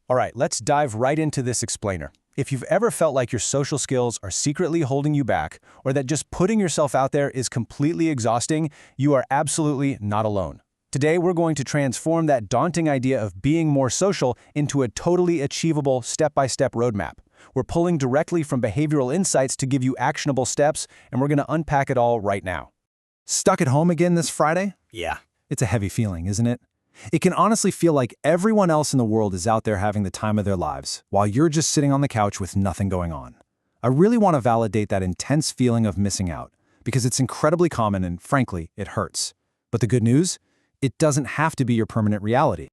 All right, let's dive right into this explainer. If you've ever felt like your social skills are secretly holding you back, or that just putting yourself out there is completely exhausting, you are absolutely not alone. Today, we're going to transform that daunting idea of being more social into a totally achievable step-by-step roadmap. We're pulling directly from behavioral insights to give you actionable steps, and we're going to unpack it all right now. Stuck at home again this Friday? Yeah. It's a heavy feeling, isn't it? It can honestly feel like everyone else in the world is out there having the time of their lives, while you're just sitting on the couch with nothing going on. I really want to validate that intense feeling of missing out, because it's incredibly common and, frankly, it hurts. But the good news? It doesn't have to be your permanent reality.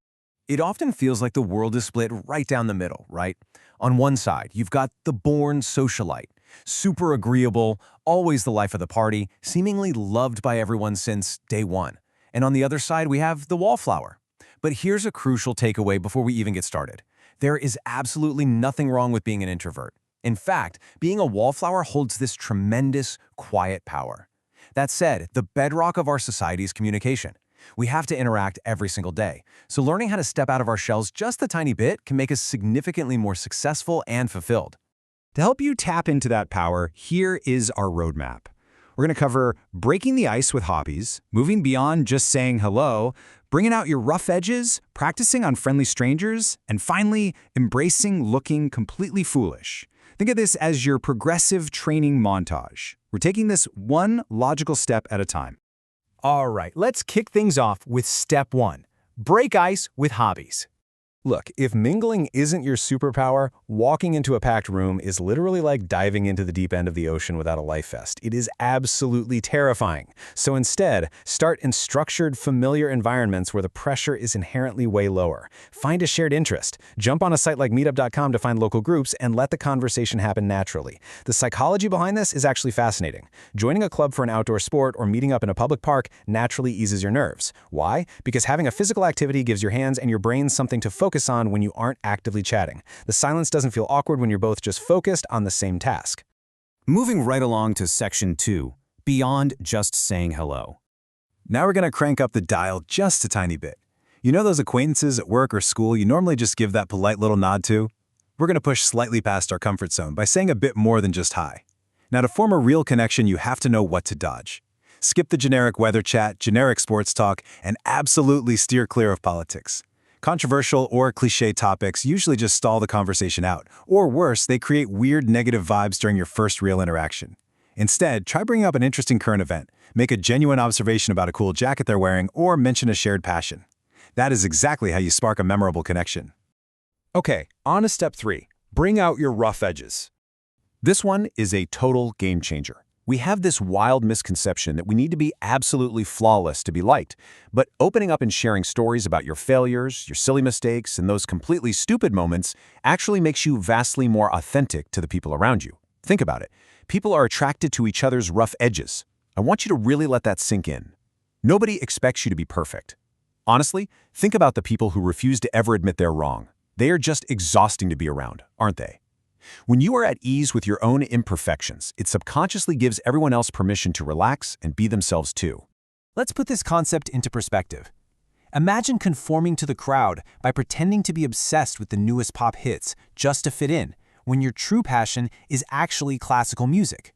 It often feels like the world is split right down the middle, right? On one side, you've got the born socialite, super agreeable, always the life of the party, seemingly loved by everyone since day one. And on the other side, we have the wallflower. But here's a crucial takeaway before we even get started. There is absolutely nothing wrong with being an introvert. In fact, being a wallflower holds this tremendous, quiet power. That said, the bedrock of our society is communication. We have to interact every single day, so learning how to step out of our shells just a tiny bit can make us significantly more successful and fulfilled. To help you tap into that power, here is our roadmap. We're going to cover breaking the ice with hobbies, moving beyond just saying hello, bringing out your rough edges, practicing on friendly strangers, and finally, embracing looking completely foolish. Think of this as your progressive training montage. We're taking this one logical step at a time. All right, let's kick things off with step 1. Break ice with hobbies. Look, if mingling isn't your superpower, walking into a packed room is literally like diving into the deep end of the ocean without a life vest. It is absolutely terrifying. So instead, start in structured, familiar environments where the pressure is inherently way lower. Find a shared interest. Jump on a site like meetup.com to find local groups and let the conversation happen naturally. The psychology behind this is actually fascinating. Joining a club for an outdoor sport or meeting up in a public park naturally eases your nerves. Why? Because having a physical activity gives your hands and your brain something to focus on when you aren't actively chatting. The silence doesn't feel awkward when you're both just focused on the same task. Moving right along to section 2, beyond just saying hello. Now we're going to crank up the dial just a tiny bit. You know those acquaintances at work or school you normally just give that polite little nod to? We're going to push slightly past our comfort zone by saying a bit more than just hi. Now to form a real connection, you have to know what to dodge. Skip the generic weather chat, generic sports talk, and absolutely steer clear of politics. Controversial or cliché topics usually just stall the conversation out, or worse, they create weird negative vibes during your first real interaction. Instead, try bringing up an interesting current event, make a genuine observation about a cool jacket they're wearing, or mention a shared passion. That is exactly how you spark a memorable connection. Okay, on to step 3. Bring out your rough edges. This one is a total game changer. We have this wild misconception that we need to be absolutely flawless to be liked, but opening up and sharing stories about your failures, your silly mistakes, and those completely stupid moments actually makes you vastly more authentic to the people around you. Think about it. People are attracted to each other's rough edges. I want you to really let that sink in. Nobody expects you to be perfect. Honestly, think about the people who refuse to ever admit they're wrong. They are just exhausting to be around, aren't they? When you are at ease with your own imperfections, it subconsciously gives everyone else permission to relax and be themselves too. Let's put this concept into perspective. Imagine conforming to the crowd by pretending to be obsessed with the newest pop hits just to fit in, when your true passion is actually classical music.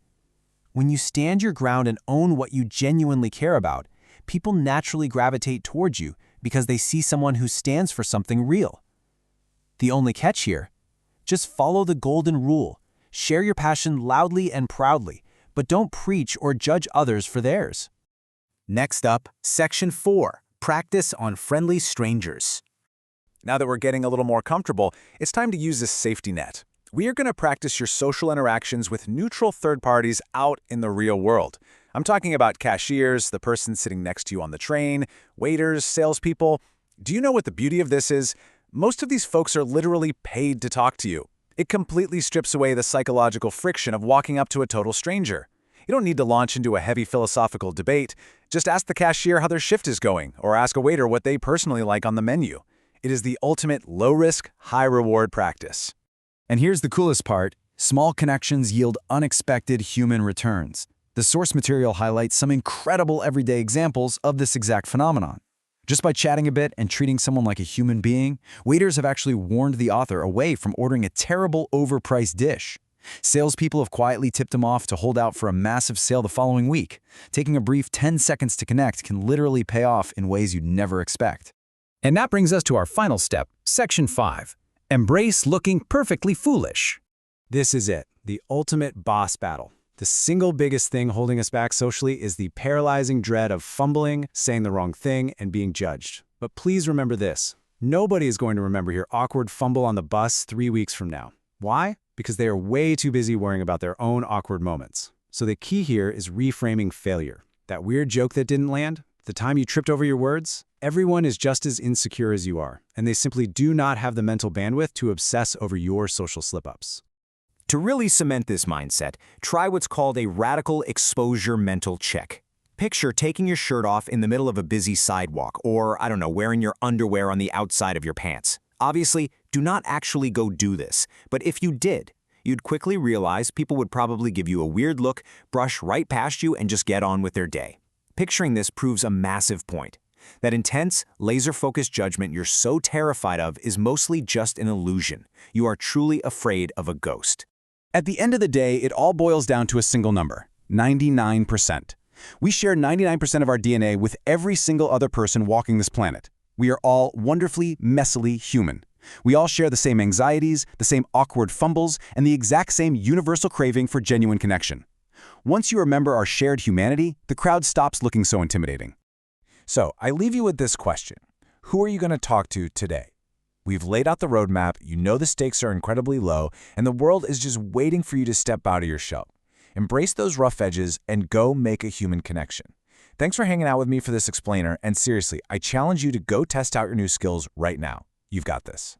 When you stand your ground and own what you genuinely care about, people naturally gravitate towards you because they see someone who stands for something real. The only catch here? Just follow the golden rule. Share your passion loudly and proudly, but don't preach or judge others for theirs. Next up, section 4, practice on friendly strangers. Now that we're getting a little more comfortable, it's time to use this safety net. We are going to practice your social interactions with neutral third parties out in the real world. I'm talking about cashiers, the person sitting next to you on the train, waiters, salespeople. Do you know what the beauty of this is? Most of these folks are literally paid to talk to you. It completely strips away the psychological friction of walking up to a total stranger. You don't need to launch into a heavy philosophical debate. Just ask the cashier how their shift is going, or ask a waiter what they personally like on the menu. It is the ultimate low-risk, high-reward practice. And here's the coolest part. Small connections yield unexpected human returns. The source material highlights some incredible everyday examples of this exact phenomenon. Just by chatting a bit and treating someone like a human being, waiters have actually warned the author away from ordering a terrible, overpriced dish. Salespeople have quietly tipped him off to hold out for a massive sale the following week. Taking a brief 10 seconds to connect can literally pay off in ways you'd never expect. And that brings us to our final step, Section 5. Embrace looking perfectly foolish. This is it, the ultimate boss battle. The single biggest thing holding us back socially is the paralyzing dread of fumbling, saying the wrong thing, and being judged. But please remember this. Nobody is going to remember your awkward fumble on the bus 3 weeks from now. Why? Because they are way too busy worrying about their own awkward moments. So the key here is reframing failure. That weird joke that didn't land, the time you tripped over your words, everyone is just as insecure as you are, and they simply do not have the mental bandwidth to obsess over your social slip-ups. To really cement this mindset, try what's called a radical exposure mental check. Picture taking your shirt off in the middle of a busy sidewalk, or, I don't know, wearing your underwear on the outside of your pants. Obviously, do not actually go do this, but if you did, you'd quickly realize people would probably give you a weird look, brush right past you, and just get on with their day. Picturing this proves a massive point. That intense, laser-focused judgment you're so terrified of is mostly just an illusion. You are truly afraid of a ghost. At the end of the day, it all boils down to a single number, 99%. We share 99% of our DNA with every single other person walking this planet. We are all wonderfully, messily human. We all share the same anxieties, the same awkward fumbles, and the exact same universal craving for genuine connection. Once you remember our shared humanity, the crowd stops looking so intimidating. So, I leave you with this question. Who are you going to talk to today? We've laid out the roadmap, you know the stakes are incredibly low, and the world is just waiting for you to step out of your shell. Embrace those rough edges and go make a human connection. Thanks for hanging out with me for this explainer, and seriously, I challenge you to go test out your new skills right now. You've got this.